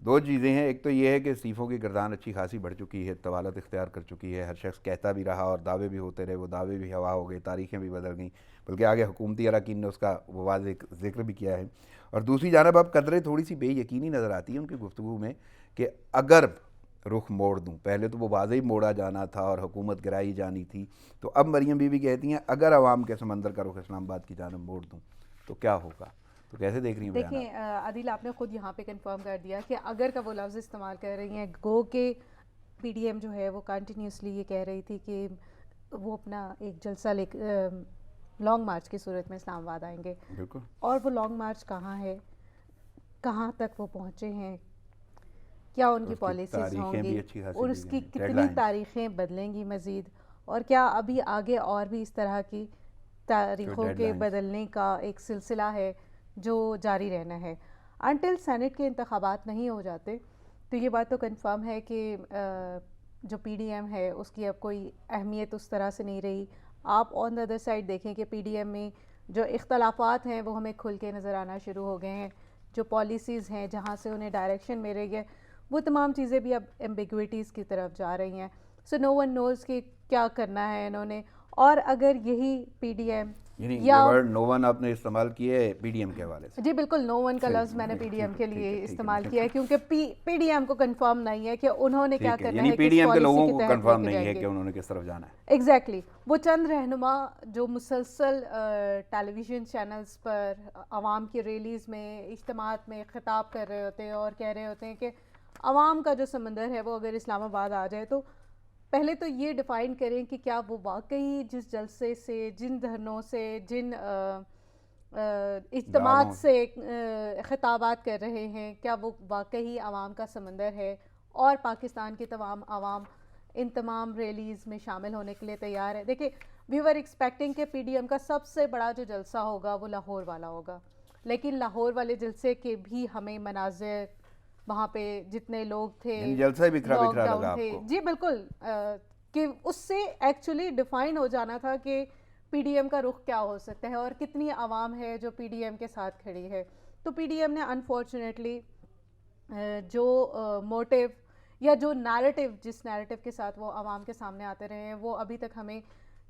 دو چیزیں ہیں. ایک تو یہ ہے کہ استعفوں کی گردان اچھی خاصی بڑھ چکی ہے, طوالت اختیار کر چکی ہے, ہر شخص کہتا بھی رہا اور دعوے بھی ہوتے رہے, وہ دعوے بھی ہوا ہو گئے, تاریخیں بھی بدل گئیں, بلکہ آگے حکومتی اراکین نے اس کا واضح ذکر بھی کیا ہے. اور دوسری جانب اب قدرے تھوڑی سی بے یقینی نظر آتی ہے ان کی گفتگو میں کہ اگر رخ موڑ دوں, پہلے تو وہ واضح موڑا جانا تھا اور حکومت گرائی جانی تھی, تو اب مریم بی بی کہتی ہیں اگر عوام کے سمندر کا رخ اسلام آباد کی جانب موڑ دوں تو کیا ہوگا. تو کیسے دیکھ رہی ہیں بیانات؟ دیکھیں عادل, آپ نے خود یہاں پہ کنفرم کر دیا کہ اگر کا وہ لفظ استعمال کر رہی ہیں, گو کہ پی ڈی ایم جو ہے وہ کنٹینیوسلی یہ کہہ رہی تھی کہ وہ اپنا ایک جلسہ لانگ مارچ کی صورت میں اسلام آباد آئیں گے. بالکل. اور وہ لانگ مارچ کہاں ہے, کہاں تک وہ پہنچے ہیں, کیا ان کی پالیسیز ہوں گی, اور اس کی کتنی تاریخیں بدلیں گی مزید, اور کیا ابھی آگے اور بھی اس طرح کی تاریخوں کے بدلنے کا ایک سلسلہ ہے جو جاری رہنا ہے انٹل سینٹ کے انتخابات نہیں ہو جاتے. تو یہ بات تو کنفرم ہے کہ جو پی ڈی ایم ہے اس کی اب کوئی اہمیت اس طرح سے نہیں رہی. آپ آن دا ادر سائڈ دیکھیں کہ پی ڈی ایم میں جو اختلافات ہیں وہ ہمیں کھل کے نظر آنا شروع ہو گئے ہیں, جو پالیسیز ہیں جہاں سے انہیں ڈائریکشن ملے گئے وہ تمام چیزیں بھی اب ایمبیگوٹیز کی طرف جا رہی ہیں. سو نو ون نوز کہ کیا کرنا ہے انہوں نے. اور اگر یہی پی ڈی ایم یعنی یہ ورڈ نو ون آپ نے استعمال کیا ہے پی ڈی ایم کے حوالے سے؟ جی بالکل, نو ون کا لفظ میں نے پی ڈی ایم کے لیے استعمال کیا ہے کیونکہ پی ڈی ایم کو کنفرم نہیں ہے کہ انہوں نے کیا کرنا ہے, پی ڈی ایم کے لوگوں کو کنفرم نہیں ہے کہ انہوں نے کس طرف جانا ہے. ایگزیکٹلی. وہ چند رہنما جو مسلسل ٹیلی ویژن چینلز پر عوام کی ریلیز میں, اجتماعات میں خطاب کر رہے ہوتے ہیں اور کہہ رہے ہوتے ہیں کہ عوام کا جو سمندر ہے وہ اگر اسلام آباد آ جائے تو پہلے تو یہ ڈیفائن کریں کہ کیا وہ واقعی جس جلسے سے, جن دھرنوں سے, جن اجتماعات سے خطابات کر رہے ہیں, کیا وہ واقعی عوام کا سمندر ہے اور پاکستان کی تمام عوام ان تمام ریلیز میں شامل ہونے کے لیے تیار ہے. دیکھیں وی ور ایکسپیکٹنگ کہ پی ڈی ایم کا سب سے بڑا جو جلسہ ہوگا وہ لاہور والا ہوگا, لیکن لاہور والے جلسے کے بھی ہمیں مناظر, وہاں پہ جتنے لوگ تھے, جلسہ بکھرا بکھرا لگا آپ کو؟ جی بالکل, کہ اس سے ایکچولی ڈیفائن ہو جانا تھا کہ پی ڈی ایم کا رخ کیا ہو سکتا ہے اور کتنی عوام ہے جو پی ڈی ایم کے ساتھ کھڑی ہے. تو پی ڈی ایم نے انفارچونیٹلی جو موٹیو یا جو نیریٹو, جس نیریٹو کے ساتھ وہ عوام کے سامنے آتے رہے ہیں وہ ابھی تک ہمیں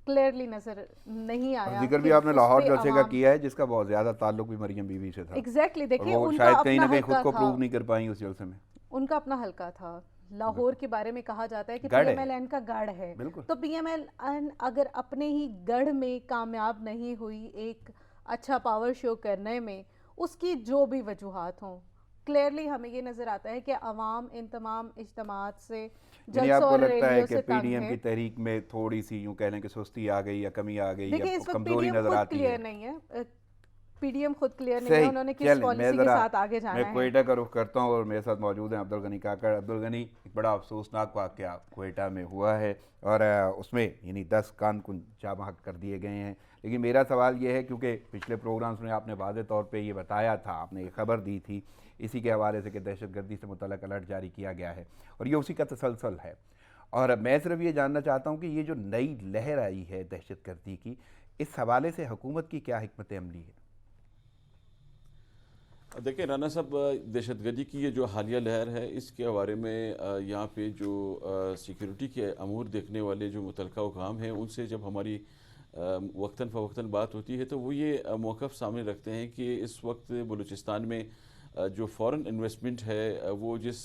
کلیئرلی نظر نہیں آیا. ذکر بھی آپ نے لاہور جلسے کا کیا ہے جس کا بہت زیادہ تعلق بھی مریم بی بی سے تھا. ایگزیکٹلی. دیکھیں وہ شاید کہیں نہ کہیں خود کو پروو نہیں کر پائیں اس جلسے میں. ان کا اپنا حلقہ تھا. لاہور کے بارے میں کہا جاتا ہے کہ پی ایم ایل این کا گڑھ ہے, تو پی ایم ایل این اگر اپنے ہی گڑھ میں کامیاب نہیں ہوئی ایک اچھا پاور شو کرنے میں, اس کی جو بھی وجوہات ہوں, کلیئرلی ہمیں یہ نظر آتا ہے کہ عوام ان تمام اجتماعات سے, جلسوں اور ریلیوں سے تنگ ہے. پی ڈی ایم کی تحریک میں تھوڑی سی یوں کہہ لیں کہ سستی آ گئی یا کمی آ گئی یا کمزوری نظر آتی ہے. نہیں ہے پی ڈی ایم خود کلیئر نہیں ہے انہوں نے کس پالیسی کے ساتھ آگے جانا ہے. میں کوئٹہ کا رخ کرتا ہوں اور میرے ساتھ موجود ہیں عبدالغنی کاکڑ. عبدالغنی, ایک بڑا افسوسناک واقعہ کوئٹہ میں ہوا ہے اور اس میں یعنی 10 کان کن جاں بحق کر دیے گئے ہیں. لیکن میرا سوال یہ ہے, کیونکہ پچھلے پروگرامز میں آپ نے واضح طور پہ یہ بتایا تھا, آپ نے یہ خبر دی تھی اسی کے حوالے سے کہ دہشت گردی سے متعلق الرٹ جاری کیا گیا ہے اور یہ اسی کا تسلسل ہے. اور میں صرف یہ جاننا چاہتا ہوں کہ یہ جو نئی لہر آئی ہے دہشت گردی کی, اس حوالے سے حکومت کی کیا حکمت عملی ہے؟ دیکھیں رانا صاحب, دہشت گردی کی یہ جو حالیہ لہر ہے اس کے بارے میں یہاں پہ جو سیکیورٹی کے امور دیکھنے والے جو متعلقہ حکام ہیں ان سے جب ہماری وقتاً فوقتاً بات ہوتی ہے تو وہ یہ موقف سامنے رکھتے ہیں کہ اس وقت بلوچستان میں جو فورن انویسٹمنٹ ہے وہ جس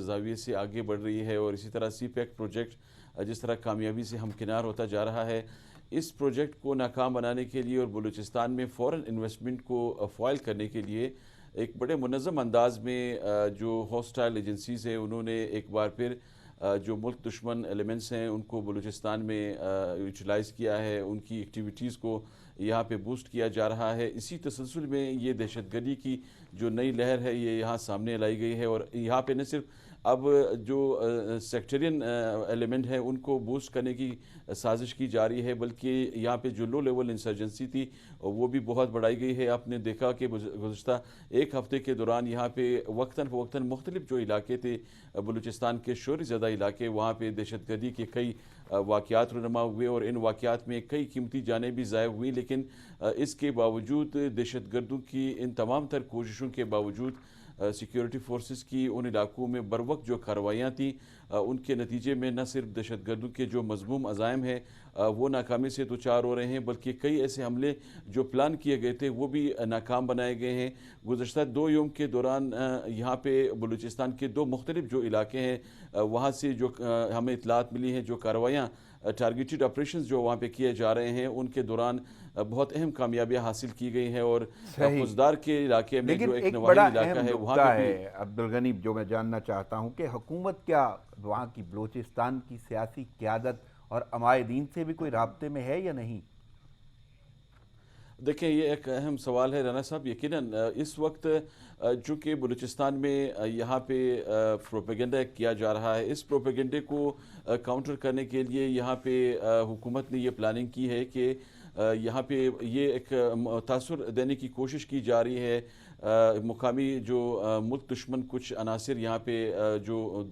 زاویے سے آگے بڑھ رہی ہے اور اسی طرح سی پیک پروجیکٹ جس طرح کامیابی سے ہمکنار ہوتا جا رہا ہے, اس پروجیکٹ کو ناکام بنانے کے لیے اور بلوچستان میں فورن انویسٹمنٹ کو فوائل کرنے کے لیے ایک بڑے منظم انداز میں جو ہاسٹائل ایجنسیز ہیں انہوں نے ایک بار پھر جو ملک دشمن ایلیمنٹس ہیں ان کو بلوچستان میں یوٹیلائز کیا ہے, ان کی ایکٹیویٹیز کو یہاں پہ بوسٹ کیا جا رہا ہے. اسی تسلسل میں یہ دہشت گردی کی جو نئی لہر ہے یہ یہاں سامنے لائی گئی ہے اور یہاں پہ نہ صرف اب جو سیکٹرین ایلیمنٹ ہیں ان کو بوسٹ کرنے کی سازش کی جا رہی ہے بلکہ یہاں پہ جو لو لیول انسرجنسی تھی وہ بھی بہت بڑھائی گئی ہے. آپ نے دیکھا کہ گزشتہ ایک ہفتے کے دوران یہاں پہ وقتاً فوقتاً مختلف جو علاقے تھے بلوچستان کے شوری زدہ علاقے, وہاں پہ دہشت گردی کے کئی واقعات رونما ہوئے اور ان واقعات میں کئی قیمتی جانیں بھی ضائع ہوئی. لیکن اس کے باوجود دہشت گردوں کی ان تمام تر کوششوں کے باوجود سیکیورٹی فورسز کی ان علاقوں میں بروقت جو کارروائیاں تھیں ان کے نتیجے میں نہ صرف دہشت گردوں کے جو مذموم عزائم ہیں وہ ناکامی سے دوچار ہو رہے ہیں، بلکہ کئی ایسے حملے جو پلان کیے گئے تھے وہ بھی ناکام بنائے گئے ہیں۔ گزشتہ 2 یوم کے دوران یہاں پہ بلوچستان کے 2 مختلف جو علاقے ہیں وہاں سے جو ہمیں اطلاعات ملی ہیں، جو کارروائیاں ٹارگیٹڈ آپریشنز جو وہاں پہ کیے جا رہے ہیں ان کے دوران بہت اہم کامیابیاں حاصل کی گئی ہیں، اور خزدار کے علاقے میں جو ایک نواحی علاقہ ہے وہاں پہ بھی عبدالغنی جو میں جاننا چاہتا ہوں کہ حکومت کیا وہاں کی بلوچستان کی سیاسی قیادت اور عمائدین سے بھی کوئی رابطے میں ہے یا نہیں؟ دیکھیں یہ ایک اہم سوال ہے رانا صاحب۔ یقیناً اس وقت چونکہ بلوچستان میں یہاں پہ پروپیگنڈا کیا جا رہا ہے، اس پروپیگنڈے کو کاؤنٹر کرنے کے لیے یہاں پہ حکومت نے یہ پلاننگ کی ہے کہ یہاں پہ یہ ایک تاثر دینے کی کوشش کی جا رہی ہے۔ مقامی جو ملک دشمن کچھ عناصر یہاں پہ جو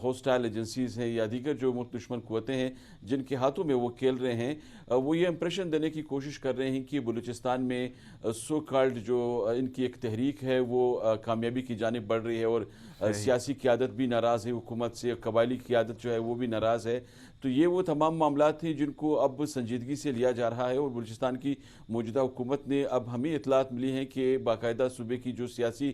ہوسٹائل ایجنسیز ہیں یا دیگر جو ملک دشمن قوتیں ہیں جن کے ہاتھوں میں وہ کھیل رہے ہیں، وہ یہ امپریشن دینے کی کوشش کر رہے ہیں کہ بلوچستان میں سو کالڈ جو ان کی ایک تحریک ہے وہ کامیابی کی جانب بڑھ رہی ہے، اور سیاسی قیادت بھی ناراض ہے حکومت سے، قبائلی قیادت جو ہے وہ بھی ناراض ہے۔ تو یہ وہ تمام معاملات ہیں جن کو اب سنجیدگی سے لیا جا رہا ہے، اور بلوچستان کی موجودہ حکومت نے اب ہمیں اطلاعات ملی ہیں کہ باقاعدہ صوبے کی جو سیاسی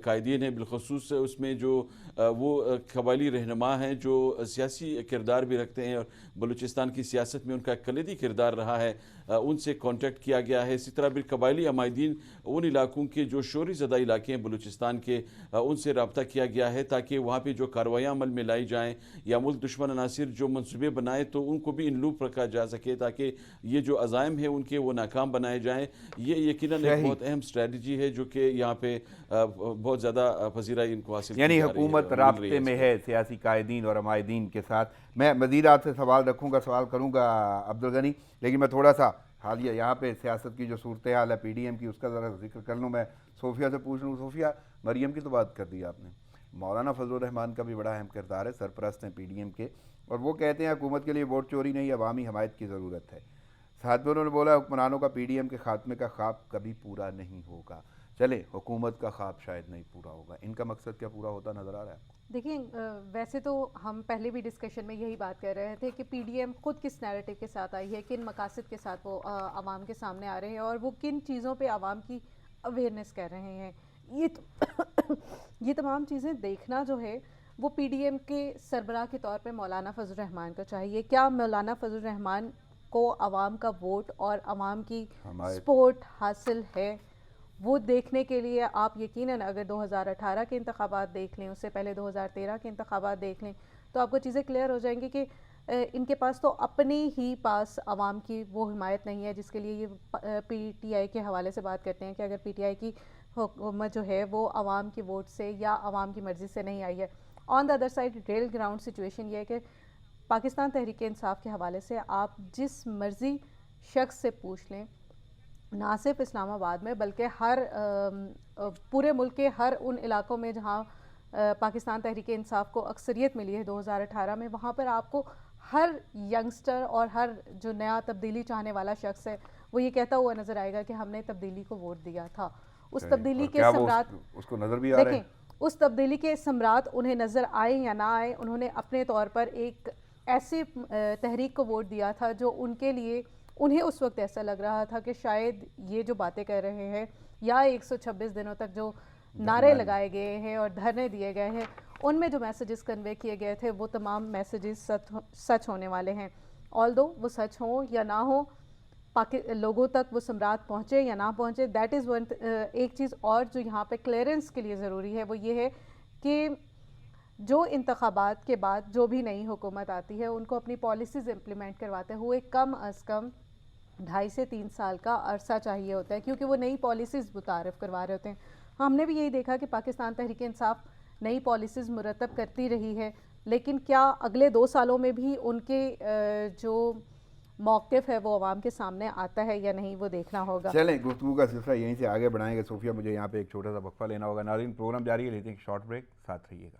قائدین ہیں، بالخصوص اس میں جو وہ قبائلی رہنما ہیں جو سیاسی کردار بھی رکھتے ہیں اور بلوچستان کی سیاست میں ان کا کلیدی کردار رہا ہے، ان سے کانٹیکٹ کیا گیا ہے۔ اسی طرح بھی قبائلی عمائدین ان علاقوں کے جو شوری زدہ علاقے ہیں بلوچستان کے، ان سے رابطہ کیا گیا ہے تاکہ وہاں پہ جو کارروائیاں عمل میں لائی جائیں یا ملک دشمن عناصر جو منصوبے بنائیں تو ان کو بھی ان لوپ رکھا جا سکے تاکہ یہ جو عزائم ہیں ان کے وہ ناکام بنائے جائیں۔ یہ یقیناً ایک بہت اہم اسٹریٹجی ہے جو کہ یہاں پہ بہت زیادہ پذیرائی ان کو حاصل کی جا رہی ہے، حکومت رابطے میں ہے سیاسی قائدین اور عمائدین کے ساتھ۔ میں مزید آپ سے سوال کروں گا عبدالغنی، لیکن میں تھوڑا سا حالیہ یہاں پہ سیاست کی جو صورتحال ہے پی ڈی ایم کی اس کا ذرا ذکر کر لوں۔ میں صوفیہ سے پوچھ لوں۔ صوفیہ، مریم کی تو بات کر دی آپ نے، مولانا فضل الرحمان کا بھی بڑا اہم کردار ہے، سرپرست ہیں پی ڈی ایم کے، اور وہ کہتے ہیں حکومت کے لیے ووٹ چوری نہیں، عوامی حمایت کی ضرورت ہے۔ ساتھ میں انہوں نے بولا حکمرانوں کا پی ڈی ایم کے خاتمے کا خواب کبھی پورا نہیں ہوگا۔ چلے حکومت کا خواب شاید نہیں پورا ہوگا، ان کا مقصد کیا پورا ہوتا نظر آ رہا ہے آپ کو؟ دیکھیں ویسے تو ہم پہلے بھی ڈسکشن میں یہی بات کر رہے تھے کہ پی ڈی ایم خود کس نیریٹو کے ساتھ آئی ہے، کن مقاصد کے ساتھ وہ عوام کے سامنے آ رہے ہیں اور وہ کن چیزوں پہ عوام کی اویئرنیس کر رہے ہیں۔ یہ تمام چیزیں دیکھنا جو ہے وہ پی ڈی ایم کے سربراہ کے طور پہ مولانا فضل الرحمان کو چاہیے۔ کیا مولانا فضل الرحمان کو عوام کا ووٹ اور عوام کی سپورٹ حاصل ہے؟ وہ دیکھنے کے لیے آپ یقیناً اگر 2018 کے انتخابات دیکھ لیں، اس سے پہلے 2013 کے انتخابات دیکھ لیں تو آپ کو چیزیں کلیئر ہو جائیں گی کہ ان کے پاس تو اپنے ہی پاس عوام کی وہ حمایت نہیں ہے جس کے لیے یہ پی ٹی آئی کے حوالے سے بات کرتے ہیں کہ اگر پی ٹی آئی کی حکومت جو ہے وہ عوام کی ووٹ سے یا عوام کی مرضی سے نہیں آئی ہے۔ On the other side real ground situation یہ ہے کہ پاکستان تحریک انصاف کے حوالے سے آپ جس مرضی شخص سے پوچھ لیں، نہ صرف اسلام آباد میں بلکہ ہر پورے ملک کے ہر ان علاقوں میں جہاں پاکستان تحریک انصاف کو اکثریت ملی ہے 2018 میں، وہاں پر آپ کو ہر ینگسٹر اور ہر جو نیا تبدیلی چاہنے والا شخص ہے وہ یہ کہتا ہوا نظر آئے گا کہ ہم نے تبدیلی کو ووٹ دیا تھا۔ اس تبدیلی کے ثمرات اس کو نظر بھی آ رہے ہیں، اس تبدیلی کے ثمرات انہیں نظر آئے یا نہ آئے، انہوں نے اپنے طور پر ایک ایسی تحریک کو ووٹ دیا تھا جو ان کے لیے انہیں اس وقت ایسا لگ رہا تھا کہ شاید یہ جو باتیں کر رہے ہیں یا 126 دنوں تک جو نعرے لگائے گئے ہیں اور دھرنے دیے گئے ہیں ان میں جو میسیجز کنوے کیے گئے تھے وہ تمام میسیجز سچ ہونے والے ہیں۔ آلدو وہ سچ ہوں یا نہ ہوں، لوگوں تک وہ ثمرات پہنچے یا نہ پہنچے، دیٹ از ون۔ ایک چیز اور جو یہاں پہ کلیئرنس کے لیے ضروری ہے وہ یہ ہے کہ جو انتخابات کے بعد جو بھی نئی حکومت آتی ہے ان کو اپنی پالیسیز امپلیمنٹ کرواتے ہوئے کم از کم 2.5 سے 3 سال کا عرصہ چاہیے ہوتا ہے، کیونکہ وہ نئی پالیسیز متعارف کروا رہے ہوتے ہیں۔ ہم نے بھی یہی دیکھا کہ پاکستان تحریک انصاف نئی پالیسیز مرتب کرتی رہی ہے، لیکن کیا اگلے 2 سالوں میں بھی ان کے جو موقف ہے وہ عوام کے سامنے آتا ہے یا نہیں، وہ دیکھنا ہوگا۔ چلیں گفتگو کا سلسلہ یہیں سے آگے بڑھائیں گے۔ صوفیہ مجھے یہاں پہ ایک چھوٹا سا وقفہ لینا ہوگا۔ ناظرین پروگرام جاری ہے، لیتے ہیں ایک شارٹ بریک، ساتھ رہیے گا۔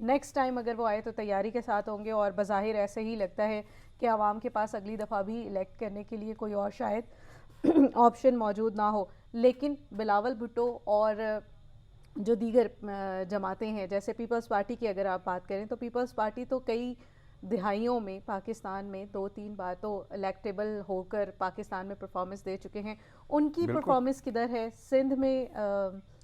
نیکسٹ ٹائم اگر وہ آئے تو تیاری کے ساتھ ہوں گے، اور بظاہر ایسے ہی لگتا ہے کہ عوام کے پاس اگلی دفعہ بھی الیکٹ کرنے کے لیے کوئی اور شاید آپشن موجود نہ ہو. لیکن بلاول بھٹو اور جو دیگر جماعتیں ہیں جیسے پیپلز پارٹی کی اگر آپ بات کریں تو پیپلز پارٹی تو کئی دہائیوں میں پاکستان میں 2-3 بار تو الیکٹیبل ہو کر پاکستان میں پرفارمنس دے چکے ہیں. ان کی پرفارمنس کدھر ہے؟ سندھ میں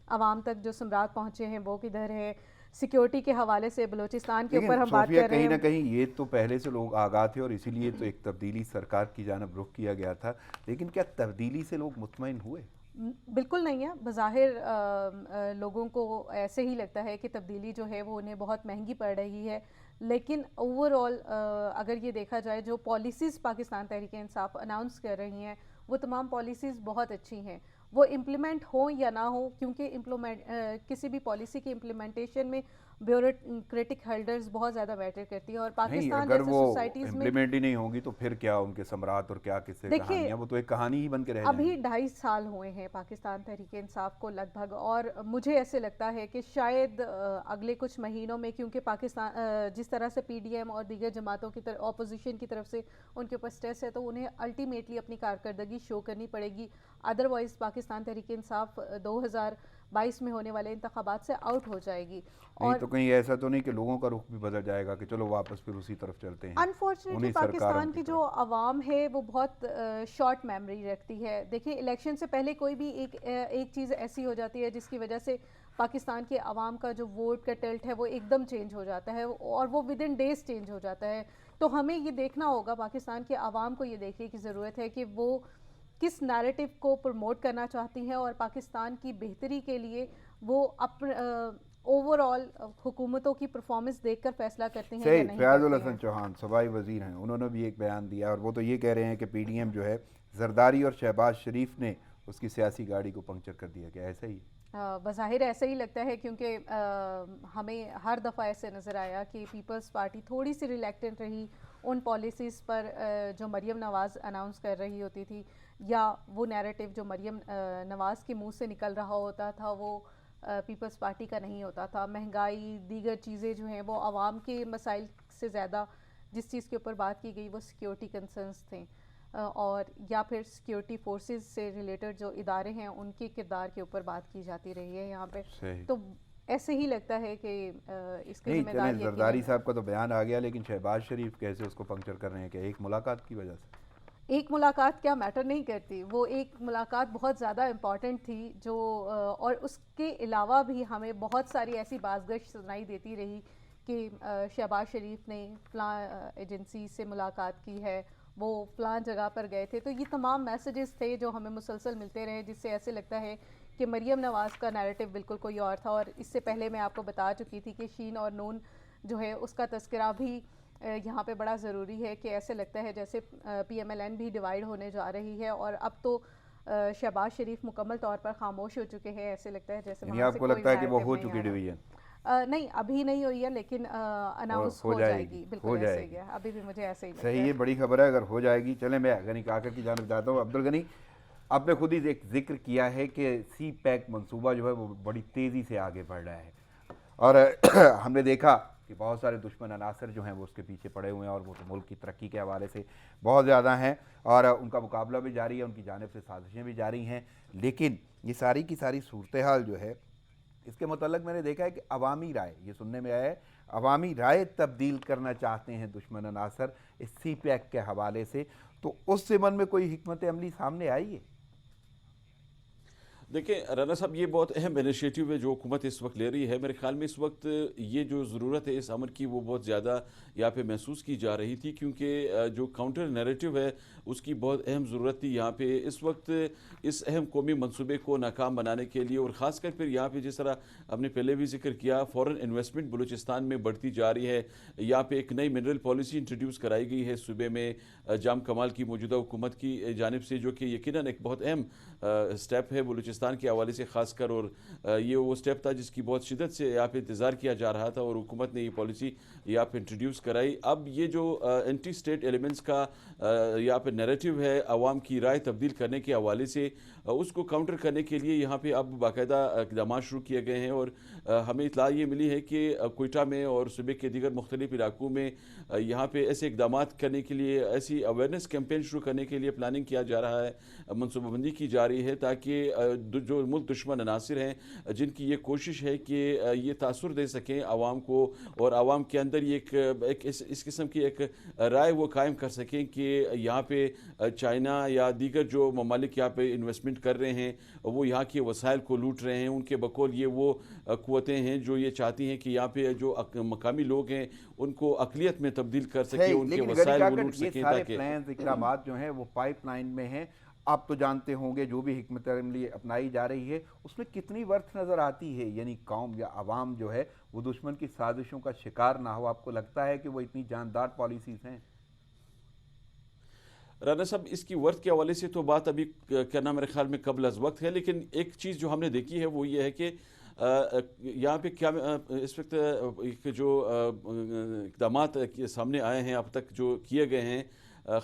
عوام تک جو ثمرات پہنچے ہیں وہ کدھر ہے؟ سیکیورٹی کے حوالے سے بلوچستان کے اوپر ہم بات کر رہے ہیں. کہیں نہ کہیں یہ تو پہلے سے لوگ آگاہ تھے اور اسی لیے تو ایک تبدیلی سرکار کی جانب رخ کیا گیا تھا، لیکن کیا تبدیلی سے لوگ مطمئن ہوئے؟ بالکل نہیں ہے. بظاہر لوگوں کو ایسے ہی لگتا ہے کہ تبدیلی جو ہے وہ انہیں بہت مہنگی پڑ رہی ہے، لیکن اوور آل اگر یہ دیکھا جائے جو پالیسیز پاکستان تحریک انصاف اناؤنس کر رہی ہیں وہ تمام پالیسیز بہت اچھی ہیں. وہ امپلیمنٹ ہوں یا نہ ہوں، کیونکہ کسی بھی پالیسی کی امپلیمنٹیشن میں بیوروکریٹک ہلڈرز بہت زیادہ میٹر کرتی ہیں، اور پاکستان جیسے سوسائٹیز میں امپلیمنٹ ہی نہیں ہوگی تو پھر کیا ان کے ثمرات اور کیا قصے کہانیاں، وہ تو ایک کہانی ہی بن کے رہ جائیں گی. ابھی 2.5 سال ہوئے ہیں پاکستان تحریک انصاف کو لگ بھگ، اور مجھے ایسے لگتا ہے کہ شاید اگلے کچھ مہینوں میں، کیونکہ پاکستان جس طرح سے پی ڈی ایم اور دیگر جماعتوں کی طرف اپوزیشن کی طرف سے ان کے اوپر سٹریس ہے، تو انہیں الٹیمیٹلی اپنی کارکردگی شو کرنی پڑے گی. ادروائز پاکستان تحریک انصاف 2022 میں ہونے والے انتخابات سے آؤٹ ہو جائے گی. اور تو کہیں ایسا تو نہیں کہ لوگوں کا رخ بھی بدل جائے گا کہ چلو واپس پھر اسی طرف چلتے ہیں؟ انفارچونیٹلی پاکستان کی جو عوام ہے وہ بہت شارٹ میموری رکھتی ہے. دیکھیں الیکشن سے پہلے کوئی بھی ایک چیز ایسی ہو جاتی ہے جس کی وجہ سے پاکستان کے عوام کا جو ووٹ کا ٹلٹ ہے وہ ایک دم چینج ہو جاتا ہے، اور وہ ود ان ڈیز چینج ہو جاتا ہے. تو ہمیں یہ دیکھنا ہوگا، پاکستان کے عوام کو یہ دیکھنے کی ضرورت ہے کہ وہ کس نیریٹو کو پروموٹ کرنا چاہتی ہیں، اور پاکستان کی بہتری کے لیے وہ اوور آل حکومتوں کی پرفارمنس دیکھ کر فیصلہ کرتے ہیں یا نہیں. فیاض الحسن چوہان صوبائی وزیر ہیں، انہوں نے بھی ایک بیان دیا اور وہ تو یہ کہہ رہے ہیں کہ پی ڈی ایم جو ہے زرداری اور شہباز شریف نے اس کی سیاسی گاڑی کو پنکچر کر دیا. کیا ایسا ہی؟ بظاہر ایسا ہی لگتا ہے، کیونکہ ہمیں ہر دفعہ ایسے نظر آیا کہ پیپلز پارٹی تھوڑی سی ریلیکٹنٹ رہی ان پالیسیز پر جو مریم نواز اناؤنس کر رہی ہوتی تھی، یا وہ نیریٹو جو مریم نواز کے منہ سے نکل رہا ہوتا تھا وہ پیپلز پارٹی کا نہیں ہوتا تھا. مہنگائی، دیگر چیزیں جو ہیں وہ عوام کے مسائل سے زیادہ جس چیز کے اوپر بات کی گئی وہ سیکیورٹی کنسرنز تھیں، اور یا پھر سیکیورٹی فورسز سے ریلیٹڈ جو ادارے ہیں ان کے کردار کے اوپر بات کی جاتی رہی ہے یہاں پہ. تو ایسے ہی لگتا ہے کہ اس کی ذمہ داری زرداری صاحب کا تو بیان آ گیا، لیکن شہباز شریف کیسے اس کو پنکچر کر رہے ہیں کہ ایک ملاقات کی وجہ سے؟ ایک ملاقات کیا میٹر نہیں کرتی، وہ ایک ملاقات بہت زیادہ امپورٹنٹ تھی جو اور اس کے علاوہ بھی ہمیں بہت ساری ایسی بازگشت سنائی دیتی رہی کہ شہباز شریف نے فلاں ایجنسی سے ملاقات کی ہے، وہ فلاں جگہ پر گئے تھے. تو یہ تمام میسیجز تھے جو ہمیں مسلسل ملتے رہے، جس سے ایسے لگتا ہے کہ مریم نواز کا نیریٹو بالکل کوئی اور تھا. اور اس سے پہلے میں آپ کو بتا چکی تھی کہ شین اور نون جو ہے اس کا تذکرہ بھی یہاں پہ بڑا ضروری ہے، کہ ایسے لگتا ہے جیسے پی ایم ایل این بھی ڈیوائیڈ ہونے جا رہی ہے، اور اب تو شہباز شریف مکمل طور پر خاموش ہو چکے ہیں. ایسے لگتا ہے جیسے آپ کو لگتا ہے کہ وہ ہو چکی ڈویژن؟ نہیں، ابھی نہیں ہوئی ہے، لیکن اناؤنس ہو جائے گی. بالکل ایسے ہی ہے، ابھی بھی مجھے ایسے ہی لگتا ہے. صحیح، یہ بڑی خبر ہے اگر ہو جائے گی. چلیں میں غنی کاکر کی جانب جاتا ہوں. عبدالغنی، آپ نے خود ہی ایک ذکر کیا ہے کہ سی پیک منصوبہ جو ہے وہ بڑی تیزی سے آگے بڑھ رہا ہے، اور ہم نے دیکھا کہ بہت سارے دشمن عناصر جو ہیں وہ اس کے پیچھے پڑے ہوئے ہیں، اور وہ تو ملک کی ترقی کے حوالے سے بہت زیادہ ہیں، اور ان کا مقابلہ بھی جاری ہے، ان کی جانب سے سازشیں بھی جاری ہیں. لیکن یہ ساری کی ساری صورتحال جو ہے اس کے متعلق میں نے دیکھا ہے کہ عوامی رائے، یہ سننے میں آیا ہے، عوامی رائے تبدیل کرنا چاہتے ہیں دشمن عناصر اس سی پیک کے حوالے سے. تو اس ضمن میں کوئی حکمت عملی سامنے آئی ہے؟ دیکھیں رانا صاحب، یہ بہت اہم انیشیٹو ہے جو حکومت اس وقت لے رہی ہے. میرے خیال میں اس وقت یہ جو ضرورت ہے اس امر کی وہ بہت زیادہ یہاں پہ محسوس کی جا رہی تھی، کیونکہ جو کاؤنٹر نیریٹو ہے اس کی بہت اہم ضرورت تھی یہاں پہ اس وقت اس اہم قومی منصوبے کو ناکام بنانے کے لیے. اور خاص کر پھر یہاں پہ جس طرح ہم نے پہلے بھی ذکر کیا، فورن انویسٹمنٹ بلوچستان میں بڑھتی جا رہی ہے. یہاں پہ ایک نئی منرل پالیسی انٹروڈیوس کرائی گئی ہے صوبے میں جام کمال کی موجودہ حکومت کی جانب سے، جو کہ یقیناً ایک بہت اہم سٹیپ ہے بلوچستان بلوچستان کے حوالے سے خاص کر، اور یہ وہ سٹیپ تھا جس کی بہت شدت سے یہاں پہ انتظار کیا جا رہا تھا اور حکومت نے یہ پالیسی یہاں پہ انٹروڈیوس کرائی. اب یہ جو اینٹی اسٹیٹ ایلیمنٹس کا یہاں پہ نیریٹو ہے عوام کی رائے تبدیل کرنے کے حوالے سے، اس کو کاؤنٹر کرنے کے لیے یہاں پہ اب باقاعدہ اقدامات شروع کیے گئے ہیں. اور ہمیں اطلاع یہ ملی ہے کہ کوئٹہ میں اور صوبے کے دیگر مختلف علاقوں میں یہاں پہ ایسے اقدامات کرنے کے لیے، ایسی اویئرنیس کیمپین شروع کرنے کے لیے پلاننگ کیا جا رہا ہے، منصوبہ بندی کی جا رہی ہے، تاکہ جو ملک دشمن عناصر ہیں جن کی یہ کوشش ہے کہ یہ تاثر دے سکیں عوام کو اور عوام کے اندر یہ ایک اس قسم کی ایک رائے وہ قائم کر سکیں کہ یہاں پہ چائنا یا دیگر جو ممالک یہاں پہ انویسٹمنٹ کر رہے ہیں وہ یہاں کے وسائل کو لوٹ رہے ہیں. ان کے بقول یہ وہ قوتیں ہیں جو یہ چاہتی ہیں کہ یہاں پہ جو مقامی لوگ ہیں ان کو اقلیت میں تبدیل کر سکیں، ان کے وسائل وہ لوٹ سکیں. یہ سارے پلانز اقدامات جو ہیں وہ پائپ لائن میں ہیں. آپ تو جانتے ہوں گے جو بھی حکمت عملی اپنائی جا رہی ہے اس میں کتنی ورتھ نظر آتی ہے، یعنی قوم یا عوام جو ہے وہ دشمن کی سازشوں کا شکار نہ ہو. آپ کو لگتا ہے کہ وہ اتنی جاندار پالیسیز ہیں؟ رانا صاحب، اس کی ورتھ کے حوالے سے تو بات ابھی کرنا میرے خیال میں قبل از وقت ہے، لیکن ایک چیز جو ہم نے دیکھی ہے وہ یہ ہے کہ یہاں پہ کیا اس وقت جو اقدامات سامنے آئے ہیں اب تک جو کیے گئے ہیں،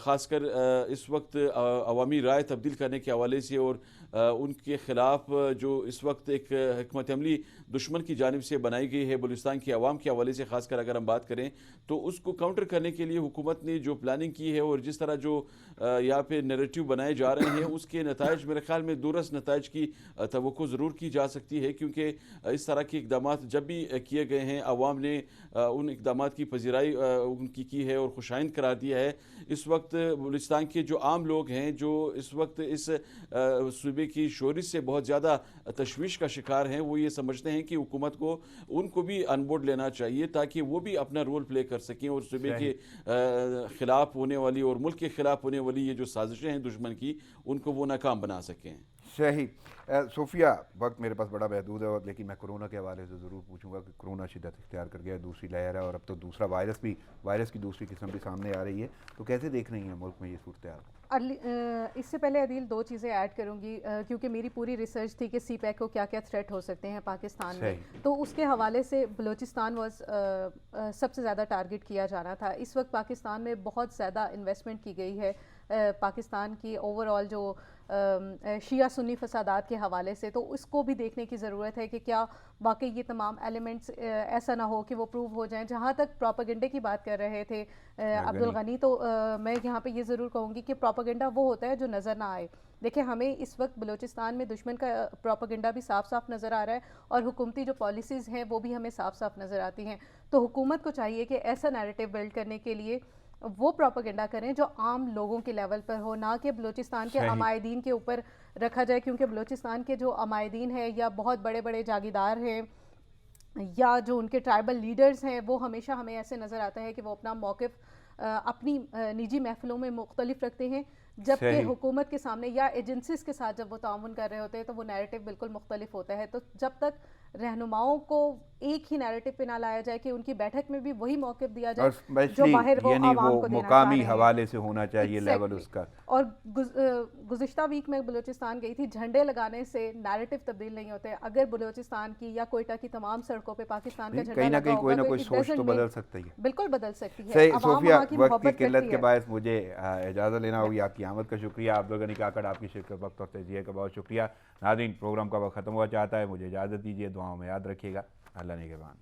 خاص کر اس وقت عوامی رائے تبدیل کرنے کے حوالے سے اور ان کے خلاف جو اس وقت ایک حکمت عملی دشمن کی جانب سے بنائی گئی ہے بلوچستان کے عوام کے حوالے سے، خاص کر اگر ہم بات کریں تو اس کو کاؤنٹر کرنے کے لیے حکومت نے جو پلاننگ کی ہے اور جس طرح جو یہاں پہ نیریٹو بنائے جا رہے ہیں اس کے نتائج میرے خیال میں دورس نتائج کی توقع ضرور کی جا سکتی ہے، کیونکہ اس طرح کے اقدامات جب بھی کیے گئے ہیں عوام نے ان اقدامات کی پذیرائی ان کی ہے اور خوشائند قرار دیا ہے. اس وقت بلوچستان کے جو عام لوگ ہیں جو اس وقت اس صوبے کی شورش سے بہت زیادہ تشویش کا شکار ہیں، وہ یہ سمجھتے ہیں کہ حکومت کو ان کو بھی ان بورڈ لینا چاہیے تاکہ وہ بھی اپنا رول پلے کر سکیں اور صوبے کے خلاف ہونے والی اور ملک کے خلاف ہونے والی یہ جو سازشیں ہیں دشمن کی ان کو وہ ناکام بنا سکیں. صحیح. صوفیہ، وقت میرے پاس بڑا محدود ہے لیکن میں کرونا کے حوالے سے ضرور پوچھوں گا کہ کرونا شدت اختیار کر گیا، دوسری لہر ہے اور اب تو دوسرا وائرس کی دوسری قسم بھی سامنے آ رہی ہے، تو کیسے دیکھ رہی ہیں ملک میں یہ صورتحال؟ اس سے پہلے عدیل دو چیزیں ایڈ کروں گی، کیونکہ میری پوری ریسرچ تھی کہ سی پیک کو کیا کیا تھریٹ ہو سکتے ہیں پاکستان میں، تو اس کے حوالے سے بلوچستان سب سے زیادہ ٹارگٹ کیا جانا تھا. اس وقت پاکستان میں بہت زیادہ انویسٹمنٹ کی گئی ہے پاکستان کی اوور آل جو شیعہ سنی فسادات کے حوالے سے، تو اس کو بھی دیکھنے کی ضرورت ہے کہ کیا واقعی یہ تمام ایلیمنٹس ایسا نہ ہو کہ وہ پروو ہو جائیں. جہاں تک پروپیگنڈے کی بات کر رہے تھے عبدالغنی، تو میں یہاں پہ یہ ضرور کہوں گی کہ پروپیگنڈا وہ ہوتا ہے جو نظر نہ آئے. دیکھیں ہمیں اس وقت بلوچستان میں دشمن کا پروپیگنڈا بھی صاف صاف نظر آ رہا ہے اور حکومتی جو پالیسیز ہیں وہ بھی ہمیں صاف صاف نظر آتی ہیں. تو حکومت کو چاہیے کہ ایسا نیریٹو بلڈ کرنے کے لیے وہ پروپیگنڈا کریں جو عام لوگوں کے لیول پر ہو، نہ کہ بلوچستان کے عمائدین کے اوپر رکھا جائے، کیونکہ بلوچستان کے جو عمائدین ہیں یا بہت بڑے بڑے جاگیردار ہیں یا جو ان کے ٹرائبل لیڈرز ہیں، وہ ہمیشہ ہمیں ایسے نظر آتا ہے کہ وہ اپنا موقف اپنی نجی محفلوں میں مختلف رکھتے ہیں، جبکہ حکومت کے سامنے یا ایجنسیز کے ساتھ جب وہ تعاون کر رہے ہوتے ہیں تو وہ نیریٹو بالکل مختلف ہوتا ہے. تو جب تک رہنماؤں کو ایک ہی نیریٹو پہ نہ لایا جائے کہ ان کی بیٹھک میں بھی وہی موقف دیا جائے جو باہر وہ عوام کو دینا چاہ رہے ہیں، مقامی حوالے سے ہونا چاہیے لیول اس کا. اور گزشتہ ویک میں بلوچستان گئی تھی، جھنڈے لگانے سے نیریٹو تبدیل نہیں ہوتے. اگر بلوچستان کی یا کوئٹہ کی تمام سڑکوں پہ پاکستان کا جھنڈا لگا ہوگا کوئی نہ کوئی سوچ تو بدل سکتی ہے، بالکل بدل سکتی ہے. صوفیہ، وقت کی قلت کے باعث مجھے اجازت لینا ہوگی. آپ کی آمد کا شکریہ. عبدالغنی کاکڑ، آپ کی شرکت وقت اور تجزیے کا بہت شکریہ. ناظرین، پروگرام کا وقت ختم ہوا چاہتا ہے، مجھے اجازت دیجیے. دعاؤں میں یاد رکھیے گا. اللہ نگہبان.